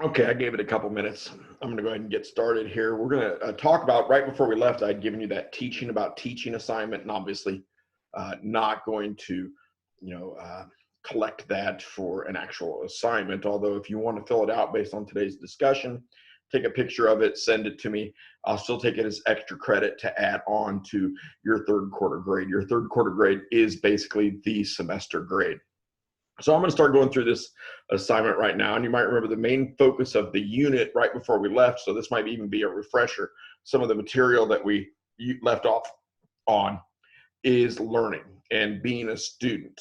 Okay, I gave it a couple minutes. I'm going to go ahead and get started here. We're going to talk about, right before we left, I'd given you that teaching about teaching assignment, and obviously not going to, collect that for an actual assignment. Although if you want to fill it out based on today's discussion, take a picture of it, send it to me. I'll still take it as extra credit to add on to your third quarter grade. Your third quarter grade is basically the semester grade. So I'm going to start going through this assignment right now. And you might remember the main focus of the unit right before we left. So this might even be a refresher. Some of the material that we left off on is learning and being a student.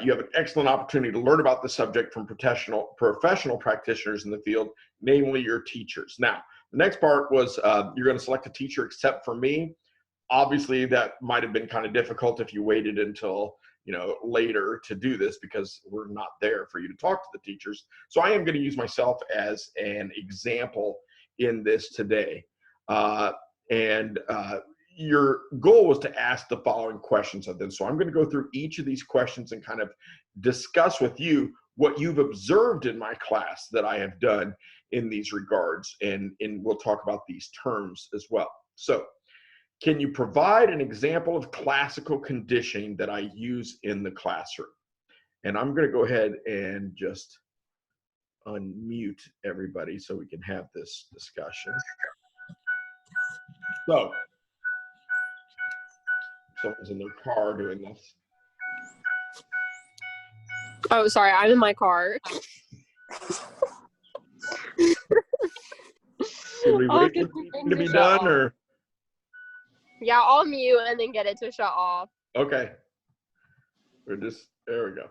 You have an excellent opportunity to learn about the subject from professional practitioners in the field, namely your teachers. Now, the next part was you're going to select a teacher except for me. Obviously, that might have been kind of difficult if you waited until later to do this because we're not there for you to talk to the teachers. So I am going to use myself as an example in this today. Your goal was to ask the following questions of them. So I'm going to go through each of these questions and kind of discuss with you what you've observed in my class that I have done in these regards. And we'll talk about these terms as well. So can you provide an example of classical conditioning that I use in the classroom? And I'm going to go ahead and just unmute everybody so we can have this discussion. So, someone's in their car doing this. Oh, sorry, I'm in my car. Should we wait for it to be done, or? Yeah, I'll mute and then get it to shut off. Okay. There we go.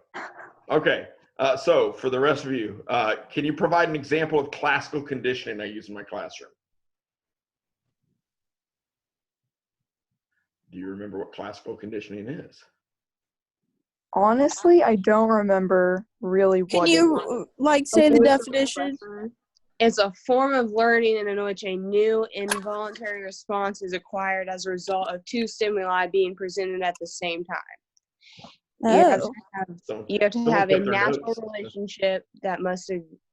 Okay. So for the rest of you, can you provide an example of classical conditioning I use in my classroom? Do you remember what classical conditioning is? Honestly, I don't remember really what. Can you say the definition? It's a form of learning in which a new involuntary response is acquired as a result of two stimuli being presented at the same time. You have to have a natural relationship that must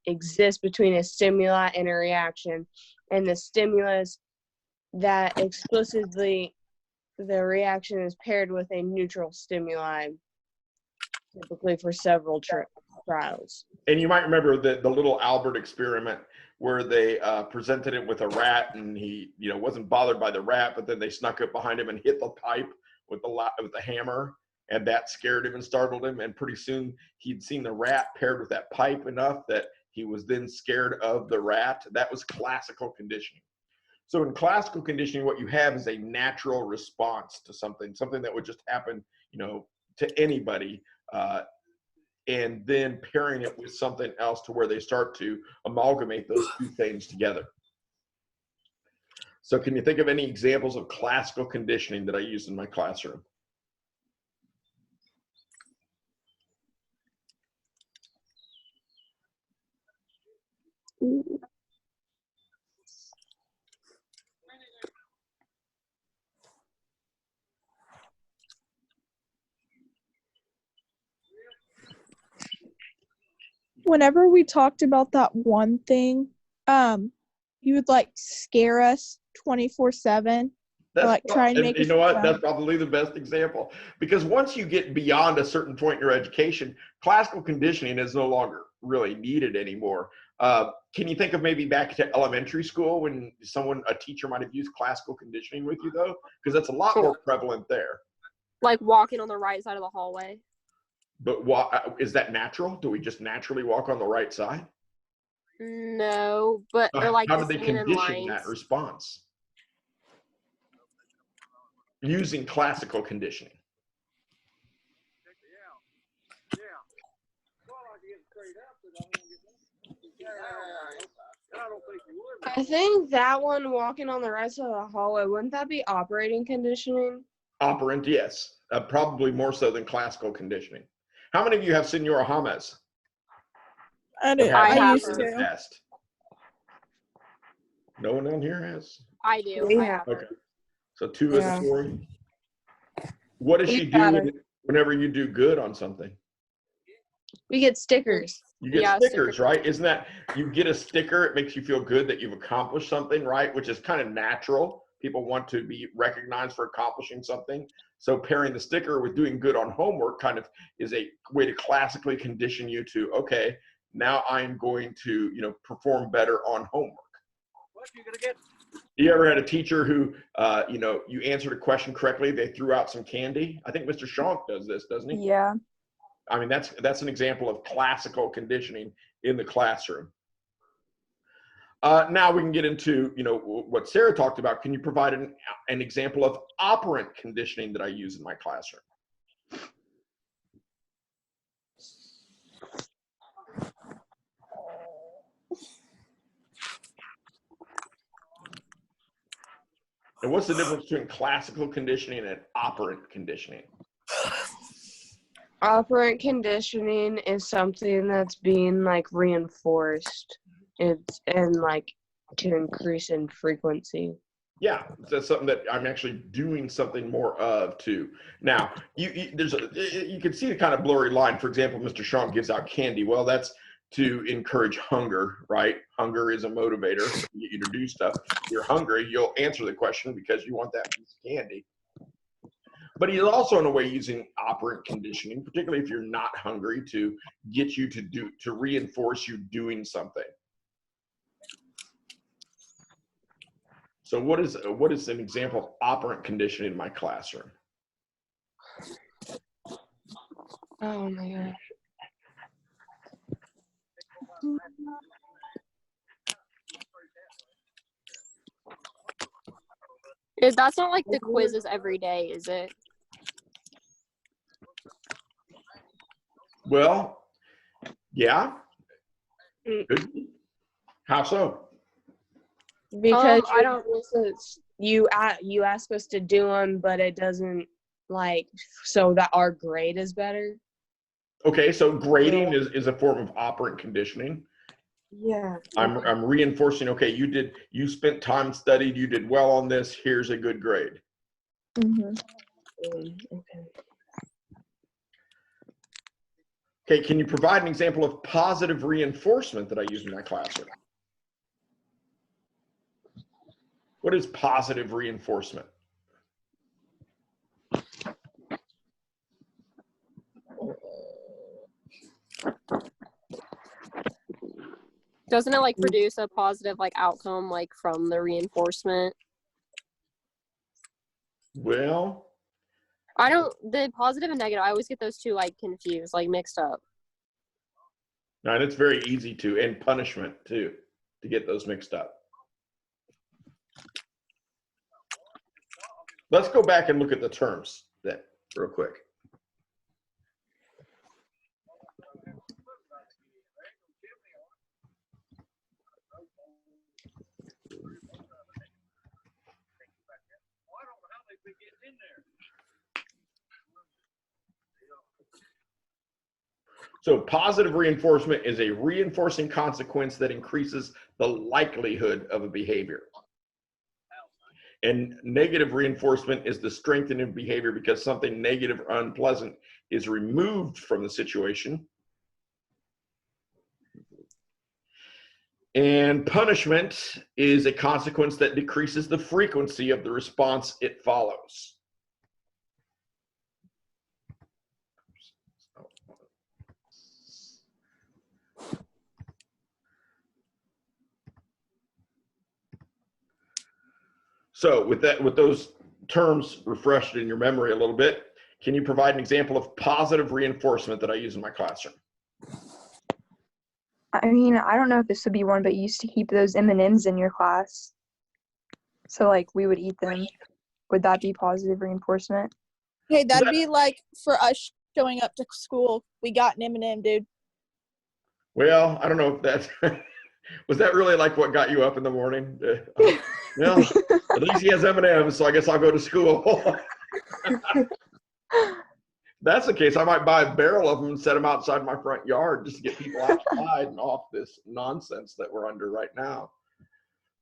exist between a stimuli and a reaction, and the stimulus that explicitly the reaction is paired with a neutral stimuli, typically for several trials. And you might remember the little Albert experiment where they presented it with a rat, and he wasn't bothered by the rat, but then they snuck up behind him and hit the pipe with the hammer, and that scared him and startled him, and pretty soon he'd seen the rat paired with that pipe enough that he was then scared of the rat. That was classical conditioning. So in classical conditioning, what you have is a natural response to something that would just happen to anybody, and then pairing it with something else to where they start to amalgamate those two things together. So can you think of any examples of classical conditioning that I use in my classroom? Whenever we talked about that one thing, you would scare us 24/7. Try and make you know what? That's probably the best example, because once you get beyond a certain point in your education, classical conditioning is no longer really needed anymore. Can you think of maybe back to elementary school when a teacher might have used classical conditioning with you though? Because that's a lot more prevalent there. Like walking on the right side of the hallway. But is that natural? Do we just naturally walk on the right side? No, but how did they condition that response? Using classical conditioning. I think that one, walking on the right side of the hallway, wouldn't that be operating conditioning? Operant, yes. Probably more so than classical conditioning. How many of you have Senora James? I used to. Test? No one down here has? I do. Yeah. Okay. So 2 of the 4. What does she do whenever you do good on something? We get stickers. You get Yeah, stickers, right? Isn't that, you get a sticker, it makes you feel good that you've accomplished something, right? Which is kind of natural. People want to be recognized for accomplishing something. So pairing the sticker with doing good on homework kind of is a way to classically condition you to, okay, now I'm going to, perform better on homework. What you gonna get? You ever had a teacher who, you answered a question correctly, they threw out some candy? I think Mr. Shonk does this, doesn't he? Yeah. I mean, that's an example of classical conditioning in the classroom. Now we can get into, what Sarah talked about. Can you provide an example of operant conditioning that I use in my classroom? And what's the difference between classical conditioning and operant conditioning? Operant conditioning is something that's being like reinforced. It's and like to increase in frequency. Yeah, that's something that I'm actually doing something more of too. Now, you can see the kind of blurry line. For example, Mr. Shonk gives out candy. Well, that's to encourage hunger, right? Hunger is a motivator. You get you to do stuff. If you're hungry, you'll answer the question because you want that piece of candy. But he's also in a way using operant conditioning, particularly if you're not hungry, to get you to reinforce you doing something. So what is an example of operant conditioning in my classroom? Oh my gosh. That's not like the quizzes every day, is it? Well, yeah. Good. How so? Because I don't. you ask us to do them, but it doesn't like so that our grade is better. Okay, so grading is a form of operant conditioning. Yeah. I'm reinforcing, okay, you spent time, studied, you did well on this, here's a good grade. Mm-hmm. Okay. Okay, can you provide an example of positive reinforcement that I use in my classroom? What is positive reinforcement? Doesn't it like produce a positive like outcome like from the reinforcement? Well, The positive and negative, I always get those two like confused, like mixed up. no, and it's very easy to, and punishment too, to get those mixed up. Let's go back and look at the terms then real quick. So positive reinforcement is a reinforcing consequence that increases the likelihood of a behavior. And negative reinforcement is the strengthening of behavior because something negative or unpleasant is removed from the situation. And punishment is a consequence that decreases the frequency of the response it follows. So with those terms refreshed in your memory a little bit, can you provide an example of positive reinforcement that I use in my classroom? I mean, I don't know if this would be one, but you used to keep those M&Ms in your class. So like we would eat them. Would that be positive reinforcement? Hey, that'd be like for us showing up to school. We got an M&M, dude. Well, I don't know if that's, was that really like what got you up in the morning? Well, at least he has M&Ms, so I guess I'll go to school. That's the case, I might buy a barrel of them and set them outside my front yard just to get people outside and off this nonsense that we're under right now.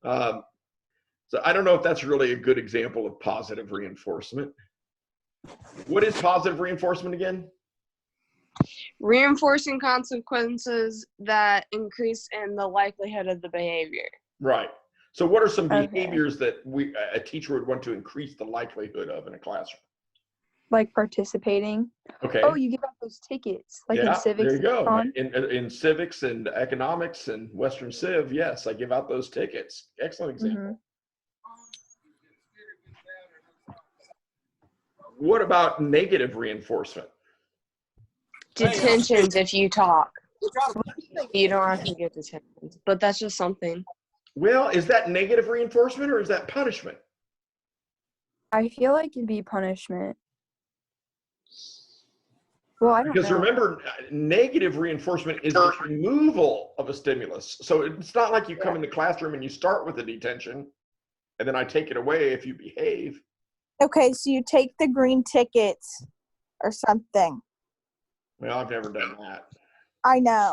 So I don't know if that's really a good example of positive reinforcement. What is positive reinforcement again? Reinforcing consequences that increase in the likelihood of the behavior. Right. So what are some Okay. behaviors that a teacher would want to increase the likelihood of in a classroom? Like participating. Okay. Oh, you give out those tickets, like in Yeah, civics. there you go. Econ. In civics and economics and Western Civ, yes, I give out those tickets. Excellent example. What about negative reinforcement? Detentions if you talk. You don't have to get detentions, but that's just something. Well, is that negative reinforcement or is that punishment? I feel like it'd be punishment. Well, I don't Because know. remember, negative reinforcement is the removal of a stimulus. So it's not like you come in the classroom and you start with a detention and then I take it away if you behave. Okay, so you take the green tickets or something. Well, I've never done that. I know.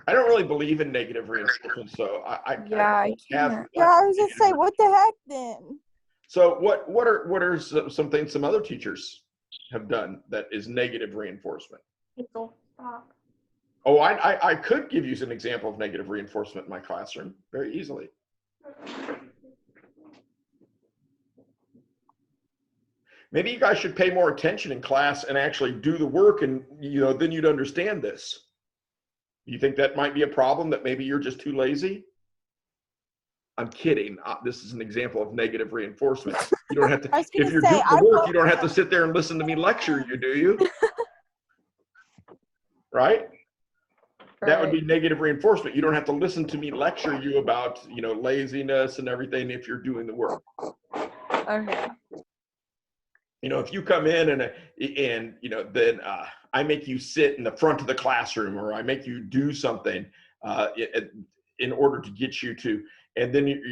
I don't really believe in negative reinforcement, so I Yeah, I have. can't. Yeah, I was gonna say, what the heck then? So what are some things some other teachers have done that is negative reinforcement? Oh, I could give you an example of negative reinforcement in my classroom very easily. Maybe you guys should pay more attention in class and actually do the work, and then you'd understand this. You think that might be a problem, that maybe you're just too lazy? I'm kidding. This is an example of negative reinforcement. You don't have to, if you're doing the work, you don't have to sit there and listen to me lecture you, do you? Right? That would be negative reinforcement. You don't have to listen to me lecture you about, laziness and everything if you're doing the work. Okay. If you come in and then I make you sit in the front of the classroom, or I make you do something in order to get you to, and then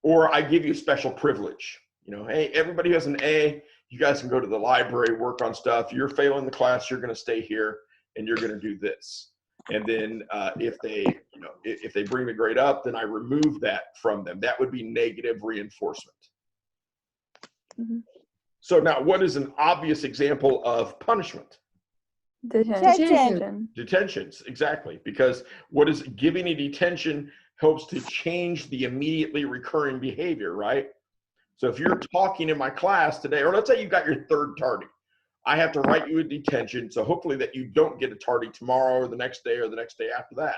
or I give you special privilege. Hey, everybody who has an A, you guys can go to the library, work on stuff. You're failing the class, you're going to stay here and you're going to do this. And then if they bring the grade up, then I remove that from them. That would be negative reinforcement. Mm-hmm. So now, what is an obvious example of punishment? Detention. Detentions, exactly. Because what is giving a detention helps to change the immediately recurring behavior, right? So if you're talking in my class today, or let's say you got your third tardy, I have to write you a detention. So hopefully that you don't get a tardy tomorrow or the next day or the next day after that.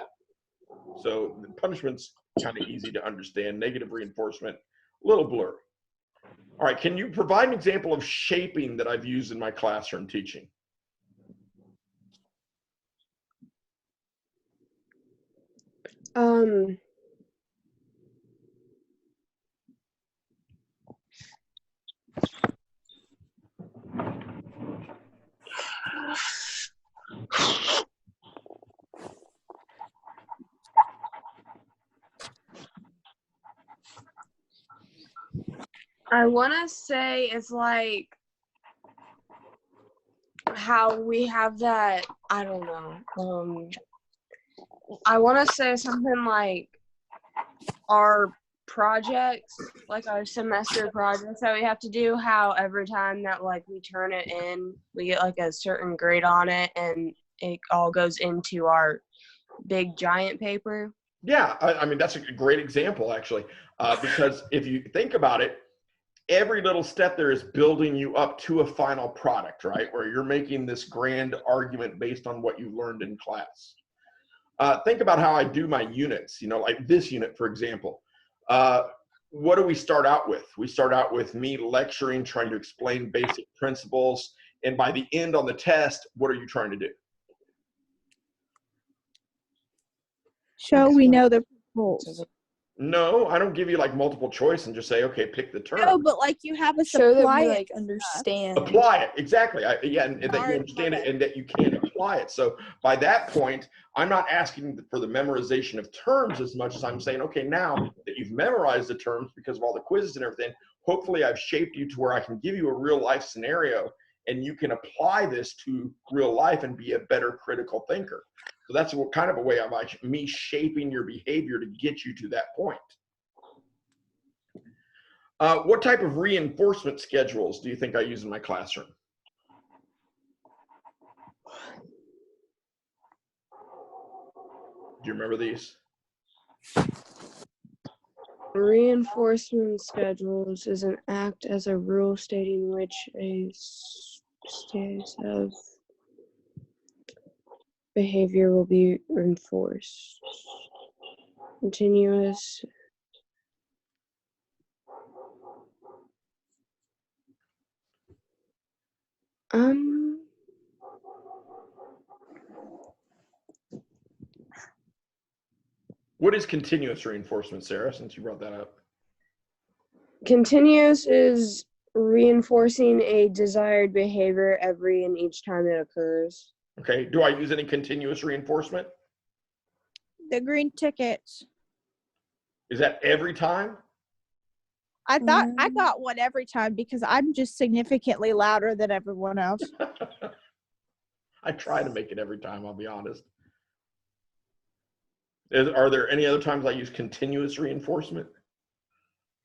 So the punishment's kind of easy to understand. Negative reinforcement, a little blurry. All right, can you provide an example of shaping that I've used in my classroom teaching? I want to say it's like how we have that, I don't know. I want to say something like our projects, like our semester projects that we have to do, how every time that we turn it in, we get a certain grade on it, and it all goes into our big giant paper. Yeah, I mean, that's a great example, actually, because if you think about it, every little step there is building you up to a final product, right? Where you're making this grand argument based on what you learned in class. Think about how I do my units, like this unit, for example. What do we start out with? We start out with me lecturing, trying to explain basic principles. And by the end on the test, what are you trying to do? So we know the rules. No, I don't give you multiple choice and just say, okay, pick the term. No, but you have us Show that apply we it. understand. Apply it, exactly. And that you understand it and that you can apply it. So by that point, I'm not asking for the memorization of terms as much as I'm saying, okay, now that you've memorized the terms because of all the quizzes and everything, hopefully I've shaped you to where I can give you a real life scenario and you can apply this to real life and be a better critical thinker. So that's kind of a way of me shaping your behavior to get you to that point. What type of reinforcement schedules do you think I use in my classroom? you remember these? Reinforcement schedules is an act as a rule stating which a state of behavior will be reinforced. Continuous. What is continuous reinforcement, Sarah, since you brought that up? Continuous is reinforcing a desired behavior every and each time it occurs. Okay. Do I use any continuous reinforcement? The green tickets. Is that every time? I thought I got one every time because I'm just significantly louder than everyone else. I try to make it every time, I'll be honest. Are there any other times I use continuous reinforcement?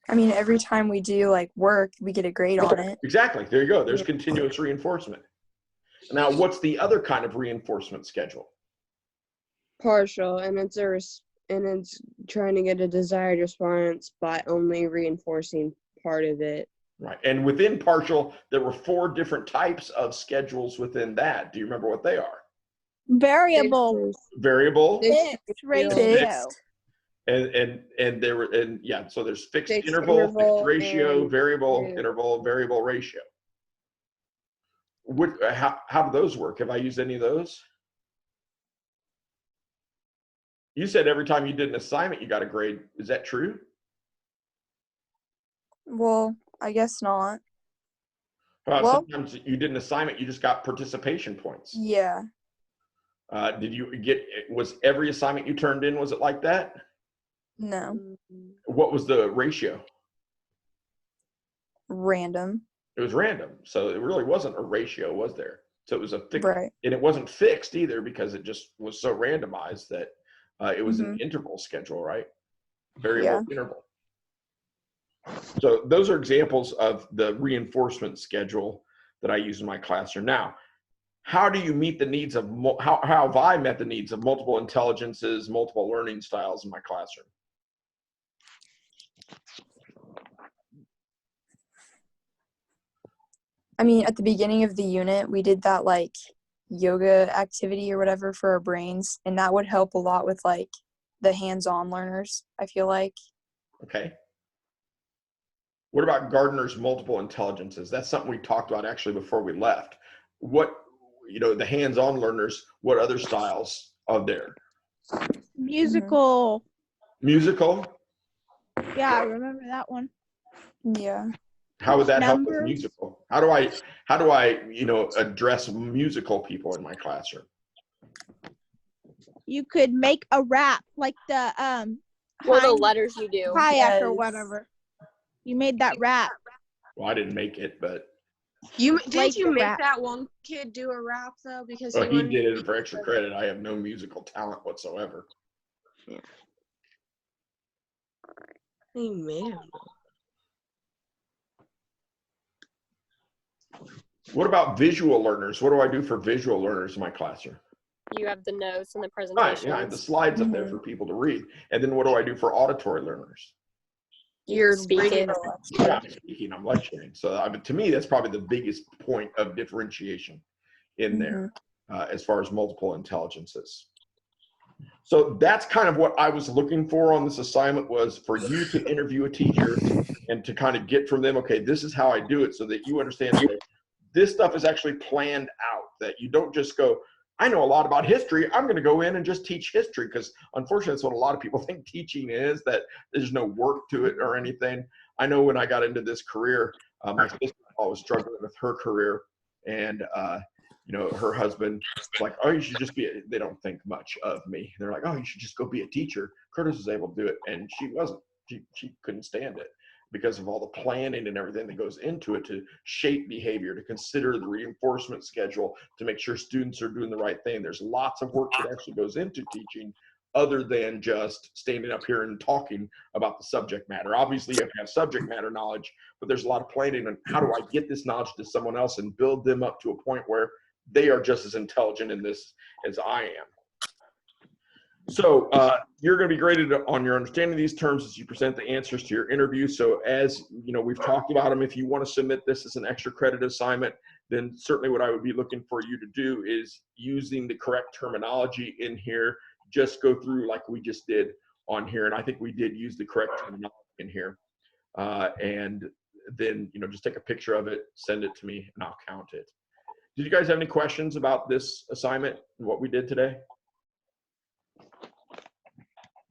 I mean, every time we do like work, we get a grade on it. Exactly. There you go. There's continuous reinforcement. Now, what's the other kind of reinforcement schedule? Partial, and it's trying to get a desired response by only reinforcing part of it. Right. And within partial, there were 4 different types of schedules within that. Do you remember what they are? Variable. Variable. Fixed ratio. And there were, and yeah, so there's fixed Fixed interval, interval, fixed ratio, and variable variable. interval, variable ratio. How do those work? Have I used any of those? You said every time you did an assignment, you got a grade. Is that true? Well, I guess not. Sometimes you did an assignment, you just got participation points. Yeah. Did you get, was every assignment you turned in, was it like that? No. What was the ratio? Random. It was random. So it really wasn't a ratio, was there? So it was a fixed, Right. and it wasn't fixed either because it just was so randomized that it was an Mhm. interval schedule, right? Variable interval. So those are examples of the reinforcement schedule that I use in my classroom. Now, how do you meet the needs of, how have I met the needs of multiple intelligences, multiple learning styles in my classroom? I mean, at the beginning of the unit, we did that like yoga activity or whatever for our brains, and that would help a lot with like the hands-on learners, I feel like. Okay. What about Gardner's multiple intelligences? That's something we talked about actually before we left. What, the hands-on learners, what other styles are there? Musical. Musical? Yeah, I remember that one. Yeah. How would that help with Numbers. musical? How do I, address musical people in my classroom? You could make a rap like the Or the letters you do. kayak or Yes. whatever. You made that rap. Well, I didn't make it, but Did Like you the make rap. that one kid do a rap though? Because he wanted did to it for extra credit. I have no musical talent whatsoever. Hey, man. What about visual learners? What do I do for visual learners in my classroom? You have the notes and the Right, presentations. yeah, I have the slides up there for people to read. And then what do I do for auditory learners? You're speaking. Yeah, I'm speaking, I'm lecturing. So to me, that's probably the biggest point of differentiation in there as far as multiple intelligences. So that's kind of what I was looking for on this assignment, was for you to interview a teacher and to kind of get from them, okay, this is how I do it, so that you understand that this stuff is actually planned out, that you don't just go, I know a lot about history, I'm going to go in and just teach history, because unfortunately that's what a lot of people think teaching is, that there's no work to it or anything. I know when I got into this career, my sister-in-law was struggling with her career, and her husband was like, oh, you should just they don't think much of me. They're like, oh, you should just go be a teacher. Curtis was able to do it, and she wasn't. She couldn't stand it because of all the planning and everything that goes into it to shape behavior, to consider the reinforcement schedule, to make sure students are doing the right thing. There's lots of work that actually goes into teaching other than just standing up here and talking about the subject matter. Obviously, you have to have subject matter knowledge, but there's a lot of planning on how do I get this knowledge to someone else and build them up to a point where they are just as intelligent in this as I am. So you're going to be graded on your understanding of these terms as you present the answers to your interview. So as you know, we've talked about them. If you want to submit this as an extra credit assignment, then certainly what I would be looking for you to do is using the correct terminology in here. Just go through like we just did on here. And I think we did use the correct terminology in here. And then, you know, just take a picture of it, send it to me, and I'll count it. Did you guys have any questions about this assignment and what we did today?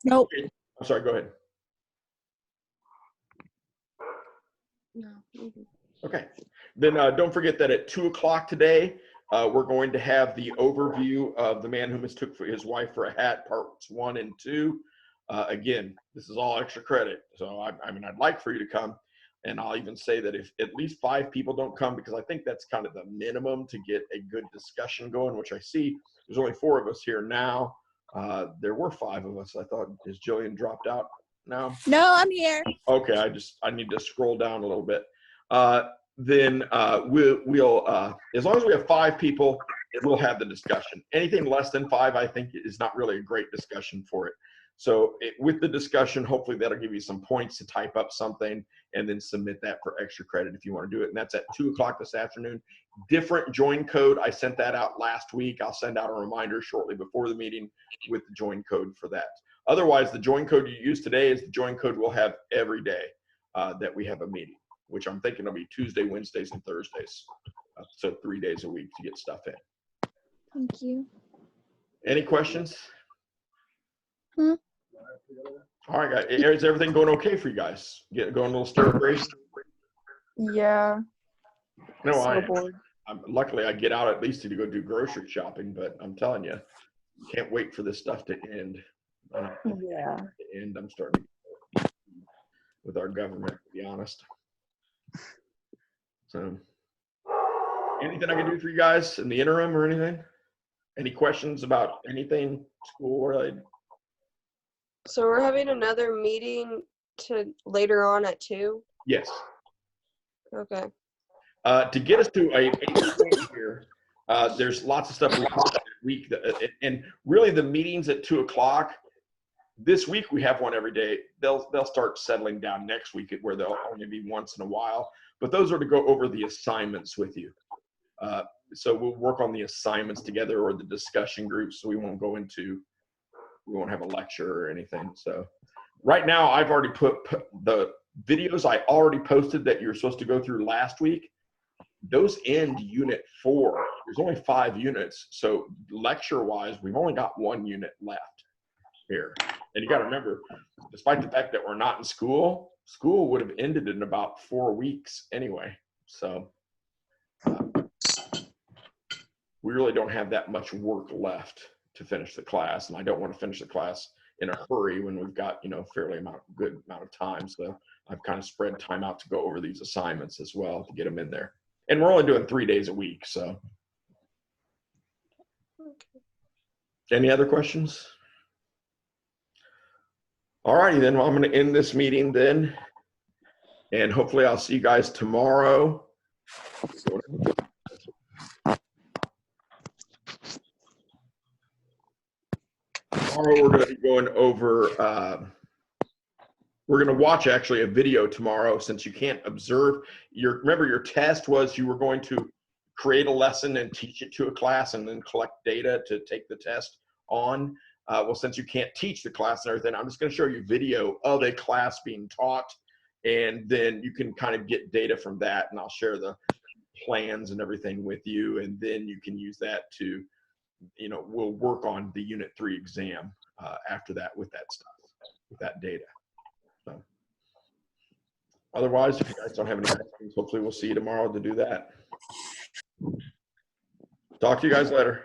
Nope. I'm sorry, go ahead. No. Okay. Then don't forget that at 2 o'clock today, we're going to have the overview of The Man Who Mistook His Wife for a Hat, parts 1 and 2. Again, this is all extra credit. So, I mean, I'd like for you to come. And I'll even say that if at least 5 people don't come, because I think that's kind of the minimum to get a good discussion going, which I see there's only 4 of us here now. There were 5 of us. I thought, is Jillian dropped out now? No, I'm here. Okay, I need to scroll down a little bit. Then we'll as long as we have 5 people, we'll have the discussion. Anything less than 5, I think, is not really a great discussion for it. So with the discussion, hopefully that'll give you some points to type up something and then submit that for extra credit if you want to do it. And that's at 2 o'clock this afternoon. Different join code. I sent that out last week. I'll send out a reminder shortly before the meeting with the join code for that. Otherwise, the join code you use today is the join code we'll have every day that we have a meeting, which I'm thinking will be Tuesday, Wednesdays, and Thursdays. So 3 days a week to get stuff in. Thank you. Any questions? Hmm. All right, guys. Is everything going okay for you guys? Going a little stir crazy? Yeah. No, So bored. luckily I get out at least to go do grocery shopping, but I'm telling you, can't wait for this stuff to end. Yeah. And I'm starting to with our government, to be honest. So, anything I can do for you guys in the interim or anything? Any questions about anything school related? So we're having another meeting later on at 2? Yes. Okay. To get us to a point here, there's lots of stuff we talked about this week, and really the meetings at 2 o'clock. This week we have one every day. They'll start settling down next week, where they'll only be once in a while. But those are to go over the assignments with you. So we'll work on the assignments together or the discussion groups. So we won't have a lecture or anything. So right now I've already put the videos I already posted that you're supposed to go through last week. Those end unit 4. There's only 5 units. So lecture wise, we've only got 1 unit left here. And you got to remember, despite the fact that we're not in school would have ended in about 4 weeks anyway. So we really don't have that much work left to finish the class. And I don't want to finish the class in a hurry when we've got, you know, good amount of time. So I've kind of spread time out to go over these assignments as well to get them in there. And we're only doing 3 days a week. So any other questions? All righty, then. Well, I'm going to end this meeting then. And hopefully I'll see you guys tomorrow. Tomorrow we're going to be going over, we're going to watch actually a video tomorrow since you can't observe. Remember your test was you were going to create a lesson and teach it to a class and then collect data to take the test on. Well, since you can't teach the class and everything, I'm just going to show you video of a class being taught, and then you can kind of get data from that, and I'll share the plans and everything with you, and then you can use that to, you know, we'll work on the Unit 3 exam after that with that stuff, with that data. So, otherwise, if you guys don't have any questions, hopefully we'll see you tomorrow to do that. Talk to you guys later.